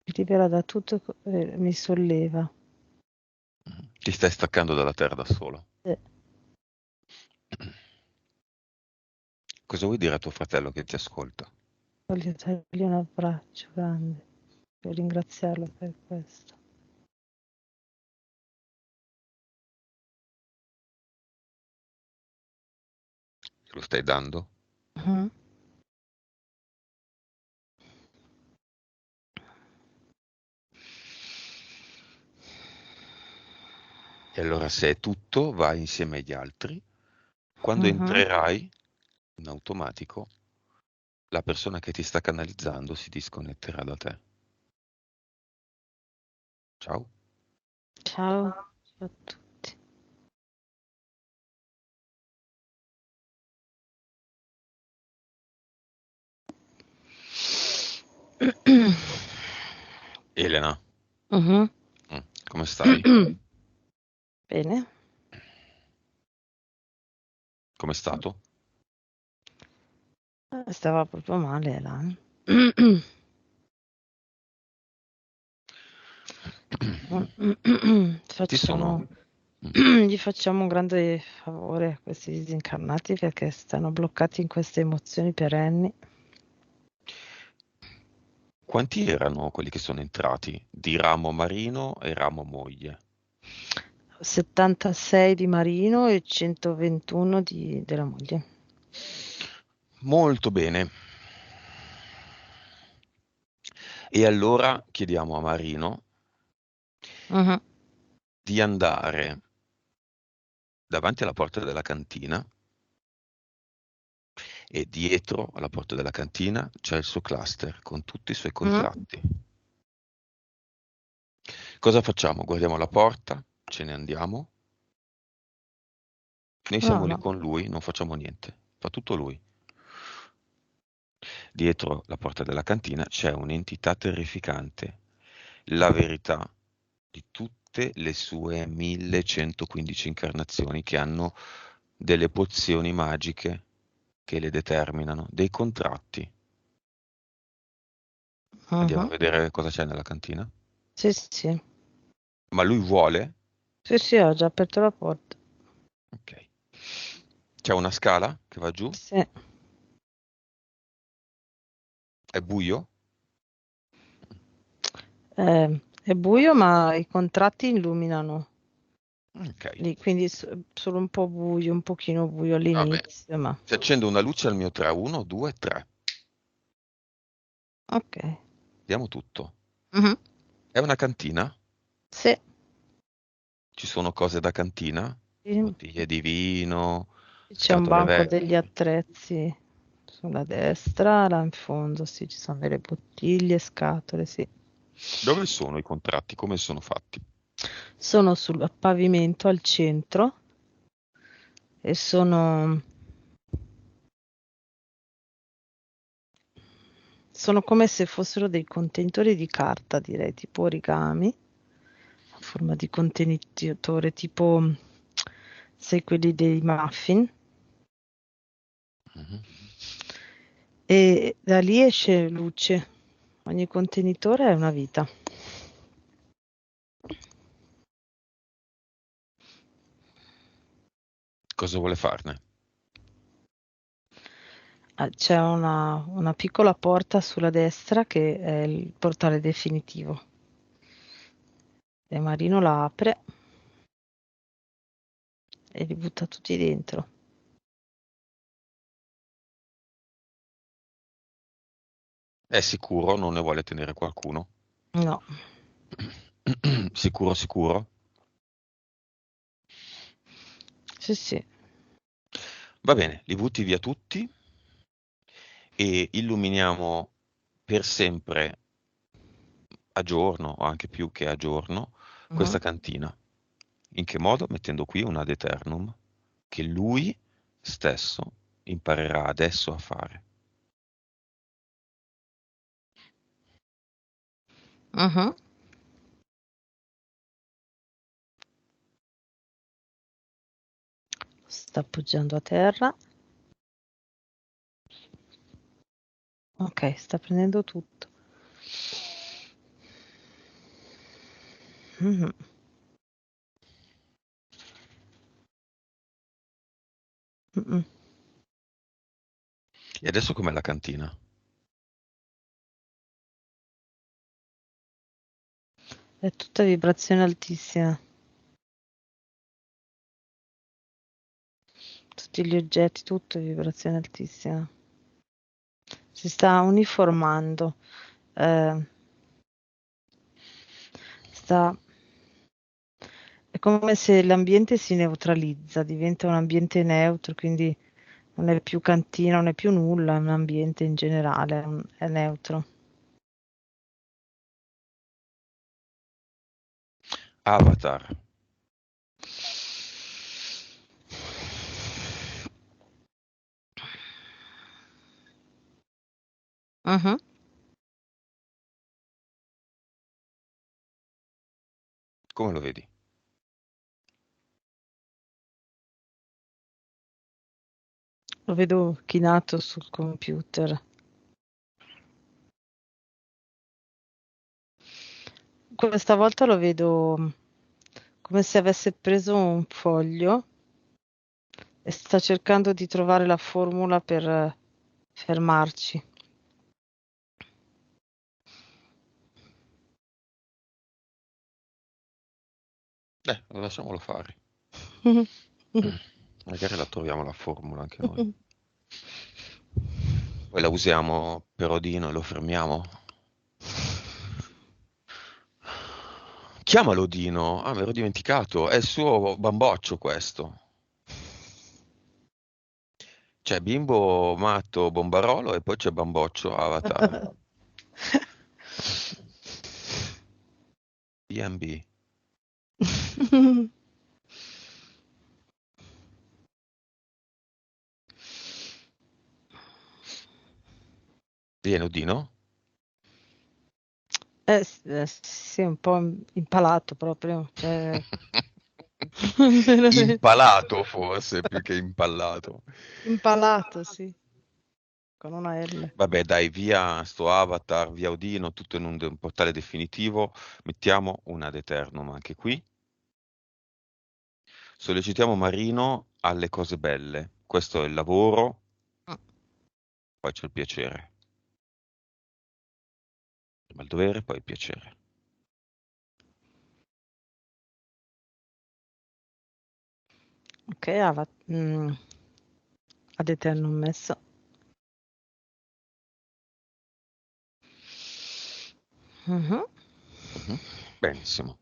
mi libera da tutto e mi solleva. Ti stai staccando dalla terra da solo. Eh, Cosa vuoi dire a tuo fratello che ti ascolta? Voglio dargli un abbraccio grande per ringraziarlo per questo. Lo stai dando? Mhm. E allora se è tutto, vai insieme agli altri. Quando Mhm. entrerai, in automatico, la persona che ti sta canalizzando si disconnetterà da te. Ciao. Ciao, ciao a tutti. Elena, Mhm. come stai? Bene. Come è stato? Stava proprio male là. Ti sono... Facciamo, gli facciamo un grande favore a questi disincarnati perché stanno bloccati in queste emozioni perenni. Quanti erano quelli che sono entrati? Di ramo marino e ramo moglie. 76 di Marino e 121 della moglie. Molto bene. E allora chiediamo a Marino Mhm. di andare davanti alla porta della cantina e dietro alla porta della cantina c'è il suo cluster con tutti i suoi Mhm. contratti. Cosa facciamo? Guardiamo la porta, ce ne andiamo. Noi No, siamo lì no. con lui, non facciamo niente, fa tutto lui. Dietro la porta della cantina c'è un'entità terrificante, la verità di tutte le sue 1115 incarnazioni che hanno delle pozioni magiche che le determinano, dei contratti. Andiamo a Mhm. vedere cosa c'è nella cantina. Sì, sì. Ma lui vuole? Sì, sì, ho già aperto la porta. Ok. C'è una scala che va giù? Sì. È buio? È buio, ma i contratti illuminano. Ok, Lì, quindi solo un po' buio, un pochino buio va bene. all'inizio, ma Se accendo una luce al mio 3, 1, 2, 3. ok. Vediamo tutto. Mhm. È una cantina? Sì, Ci sono cose da cantina? sì. Bottiglie di vino, C'è un scatole banco degli vecchie. attrezzi sulla destra, là in fondo, sì, ci sono delle bottiglie, scatole, sì. Dove sono i contratti? Come sono fatti? Sono sul pavimento al centro e sono come se fossero dei contenitori di carta, direi, tipo origami, a forma di contenitore, tipo, sai, quelli dei muffin. Mhm. E da lì esce luce. Ogni contenitore è una vita. Cosa vuole farne? Ah, c'è una piccola porta sulla destra che è il portale definitivo. E Marino la apre e li butta tutti dentro. È sicuro? Non ne vuole tenere qualcuno? No, Sicuro, sicuro? sì, sì. Va bene, li butti via tutti e illuminiamo per sempre a giorno, o anche più che a giorno, Mhm. questa cantina. In che modo? Mettendo qui un ad eternum che lui stesso imparerà adesso a fare. Mhm. Sta appoggiando a terra. Ok, sta prendendo tutto. Mhm. Mm-mm. E adesso com'è la cantina? È tutta vibrazione altissima. Tutti gli oggetti, tutto vibrazione altissima. Si sta uniformando. Eh, sta È come se l'ambiente si neutralizza, diventa un ambiente neutro, quindi non è più cantina, non è più nulla, è un ambiente in generale, è neutro. Avatar. Mhm. Come lo vedi? Lo vedo chinato sul computer. Questa volta lo vedo come se avesse preso un foglio e sta cercando di trovare la formula per fermarci. Lasciamolo fare. Magari la troviamo la formula anche noi. Poi la usiamo per Odino e lo fermiamo. Chiamalo Odino. Ah, mi ero dimenticato. È il suo bamboccio questo. C'è Bimbo, Matto, Bombarolo e poi c'è Bamboccio, Avatar. B&B. Viene Odino? Sì, un po' impalato proprio, cioè, veramente. Impalato forse più che impallato. Impalato, sì, con una L. Vabbè, dai, via sto Avatar, via Odino, tutto in un portale definitivo. Mettiamo un ad eternum anche qui. Sollecitiamo Marino alle cose belle. Questo è il lavoro, poi c'è il piacere. Prima il dovere, poi il piacere. Ok, ad eternum messo. Mhm. Mhm. Benissimo.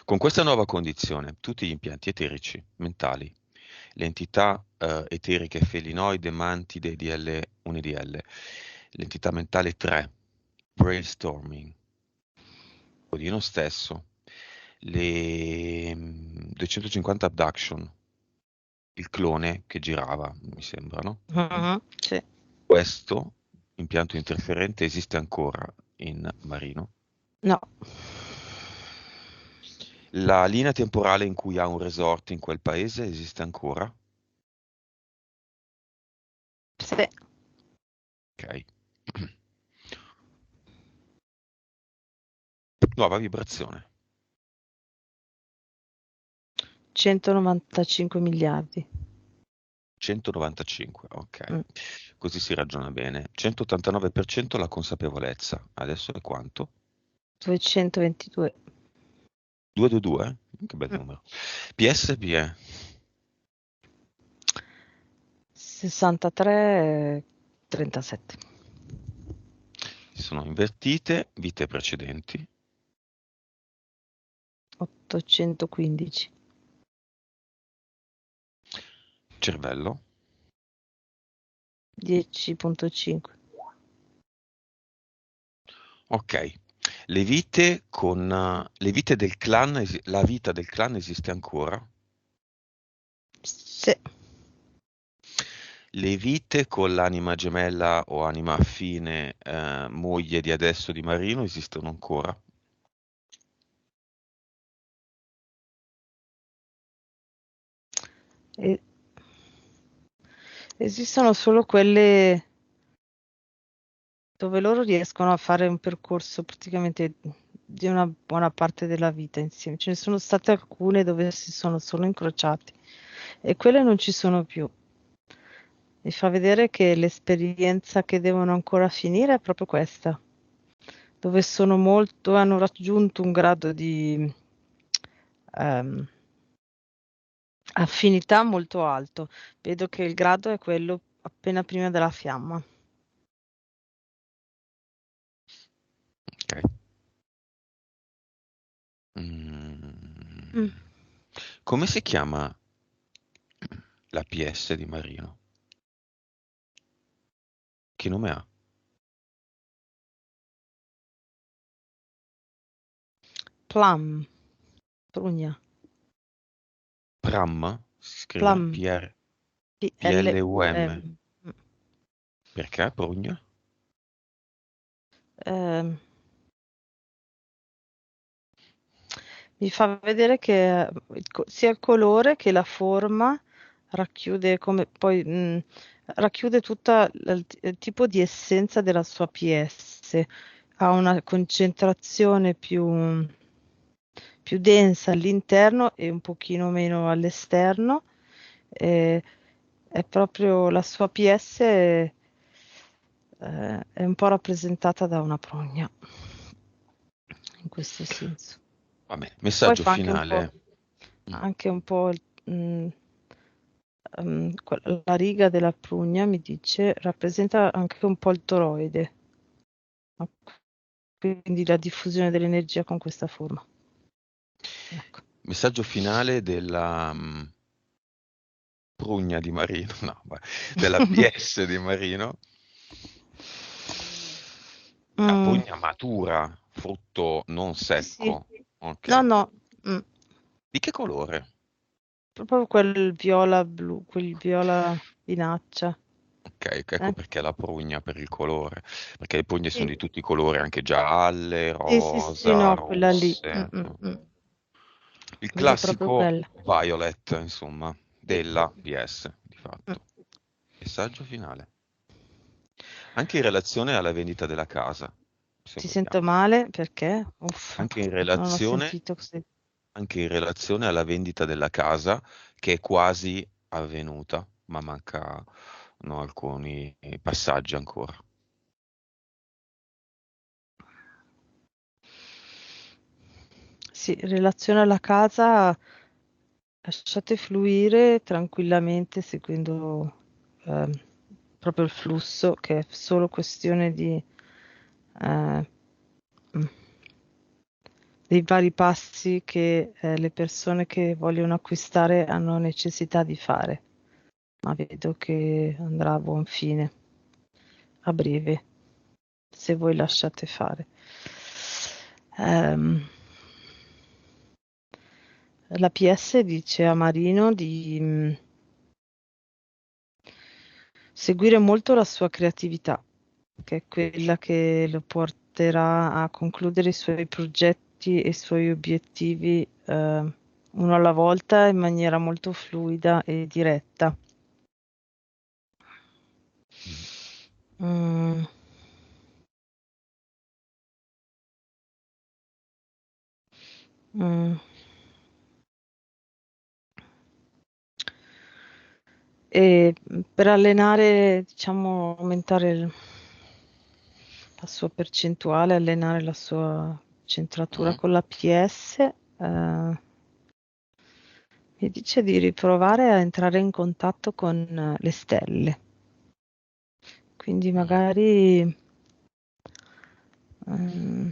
Con questa nuova condizione, tutti gli impianti eterici mentali, le entità eteriche felinoide, mantide, DL, UNIDL, l'entità mentale 3, brainstorming, Odino stesso, le 250 abduction, il clone che girava, mi sembra, no? Sì. Questo impianto interferente esiste ancora in Marino. No. La linea temporale in cui ha un resort in quel paese esiste ancora? Sì. Ok. Nuova vibrazione. 195 miliardi. 195, ok. Mm. Così si ragiona bene. 189% la consapevolezza. Adesso è quanto? 222. 222? Che bel Mm. numero. PSP è 63, 37. sono invertite, vite precedenti. 815. Cervello. 10.5. Ok. Le vite con le vite del clan, la vita del clan esiste ancora? Sì. Le vite con l'anima gemella o anima affine, moglie di adesso di Marino, esistono ancora? E- Esistono solo quelle dove loro riescono a fare un percorso praticamente di una buona parte della vita insieme. Ce ne sono state alcune dove si sono solo incrociati e quelle non ci sono più. Mi fa vedere che l'esperienza che devono ancora finire è proprio questa, dove sono molto, hanno raggiunto un grado di ehm, affinità molto alto. Vedo che il grado è quello appena prima della fiamma. Ok. Mm. Mm. Come si chiama la PS di Marino? Che nome ha? Plum, prugna, Pram? Si scrive plum, PLUM. PLUM. Perché Prugna? Ehm, Mi fa vedere che sia il colore che la forma racchiude come poi racchiude tutta il tipo di essenza della sua PS. Ha una concentrazione più densa all'interno e un pochino meno all'esterno. E è proprio la sua PS è un po' rappresentata da una progna, in questo senso. Va bene, Poi messaggio fa finale. Mm. anche un po' la riga della prugna, mi dice, rappresenta anche un po' il toroide, no? Quindi la diffusione dell'energia con questa forma. Ecco. Messaggio finale della Prugna di Marino, no, della PS di Marino. La Mm, prugna matura, frutto non sì, sì. secco. No, Ok. no, mm, Di che colore? proprio quel viola blu, quel viola vinaccia. Ok, ecco Eh? perché la prugna per il colore, perché le prugne sono Sì, di tutti i colori, anche gialle, sì, sì, sì, rosa, no, quella lì. rosse. Il Quella è proprio classico quella. violet, insomma, Sì. della PS, di Mm. fatto. Messaggio finale. Anche in relazione alla vendita della casa, se Ti sento vogliamo. male perché? Uff, Anche in non ho relazione, sentito così. anche in relazione alla vendita della casa, che è quasi avvenuta, ma mancano alcuni passaggi ancora. Sì, in relazione alla casa, lasciate fluire tranquillamente seguendo ehm, proprio il flusso, che è solo questione di eh, mm, dei vari passi che le persone che vogliono acquistare hanno necessità di fare, ma vedo che andrà a buon fine, a breve, se voi lasciate fare. La PS dice a Marino di seguire molto la sua creatività, che è quella che lo porterà a concludere i suoi progetti e i suoi obiettivi uno alla volta in maniera molto fluida e diretta. Mm. Mm. E per allenare, diciamo, aumentare la sua percentuale, allenare la sua centratura Mm. con la PS, mi dice di riprovare a entrare in contatto con le stelle. Quindi Mm. magari mm,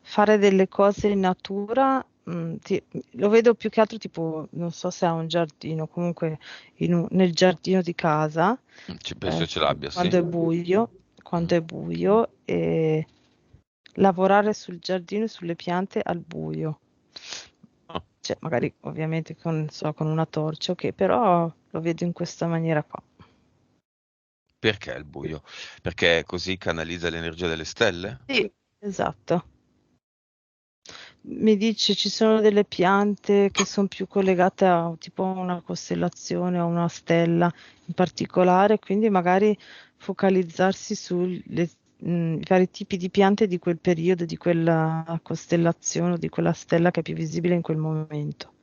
fare delle cose in natura, lo vedo più che altro tipo, non so se ha un giardino, comunque nel giardino di casa, Penso ce l'abbia, sì. quando è buio, Mm. quando è buio, e lavorare sul giardino e sulle piante al buio. Ah, Cioè, magari ovviamente con, non so, con una torcia, ok, però lo vedo in questa maniera qua. perché il buio? Perché così canalizza l'energia delle stelle? Sì, esatto. Mi dice ci sono delle piante che sono più collegate a tipo una costellazione o una stella in particolare, quindi magari focalizzarsi sui vari tipi di piante di quel periodo, di quella costellazione o di quella stella che è più visibile in quel momento.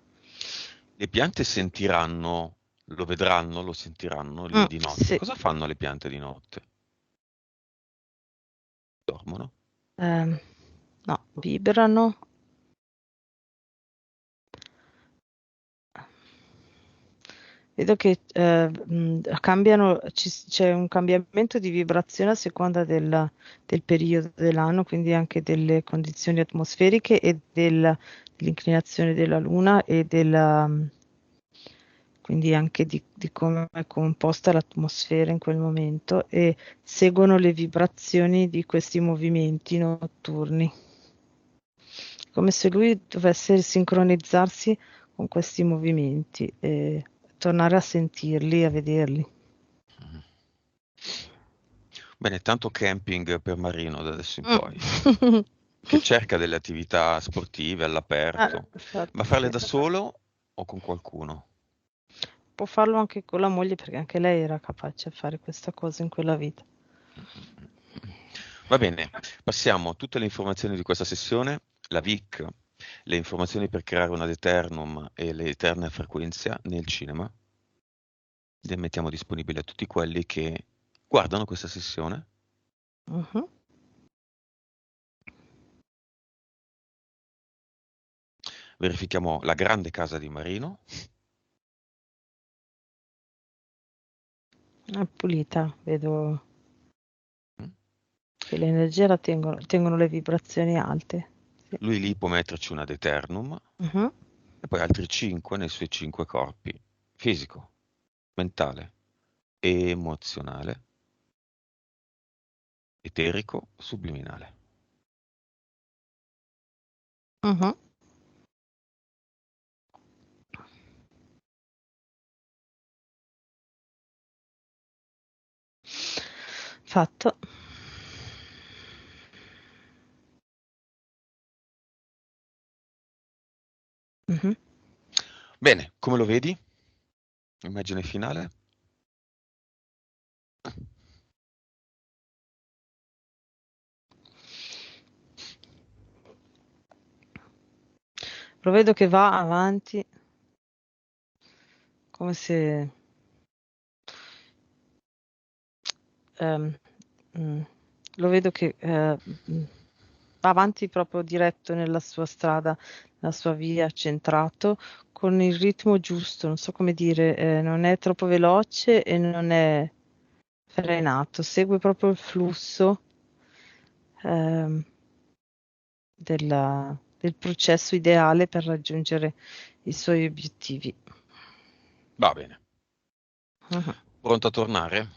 Le piante sentiranno, lo vedranno, lo sentiranno lì di notte. Sì. Cosa fanno le piante di notte? Dormono? No, vibrano. Vedo che cambiano, c'è un cambiamento di vibrazione a seconda del periodo dell'anno, quindi anche delle condizioni atmosferiche e dell'inclinazione della Luna e quindi anche di come è composta l'atmosfera in quel momento e seguono le vibrazioni di questi movimenti notturni, come se lui dovesse sincronizzarsi con questi movimenti e tornare a sentirli, a vederli. Mhm. Bene, tanto camping per Marino da adesso in poi, Mm. che cerca delle attività sportive all'aperto, ma Infatti, farle sì. da solo o con qualcuno? Può farlo anche con la moglie perché anche lei era capace di fare questa cosa in quella vita. Va bene, passiamo a tutte le informazioni di questa sessione, la VIC, le informazioni per creare una Deternum e le eterne frequenze nel cinema. Le mettiamo disponibili a tutti quelli che guardano questa sessione. Mhm. Verifichiamo la grande casa di Marino. È pulita, vedo Mm. che l'energia la tengono le vibrazioni alte. Sì. Lui lì può metterci una Deternum Mhm. e poi altri 5 nei suoi 5 corpi: fisico, mentale, emozionale, eterico, subliminale. Mhm. Fatto. Mhm. Bene, come lo vedi? Immagine finale? Lo vedo che va avanti come se ehm, mm, lo vedo che va avanti proprio diretto nella sua strada, nella sua via, centrato, con il ritmo giusto, non so come dire, non è troppo veloce e non è frenato, segue proprio il flusso. ehm, del processo ideale per raggiungere i suoi obiettivi. Va bene. Mhm. Pronto a tornare?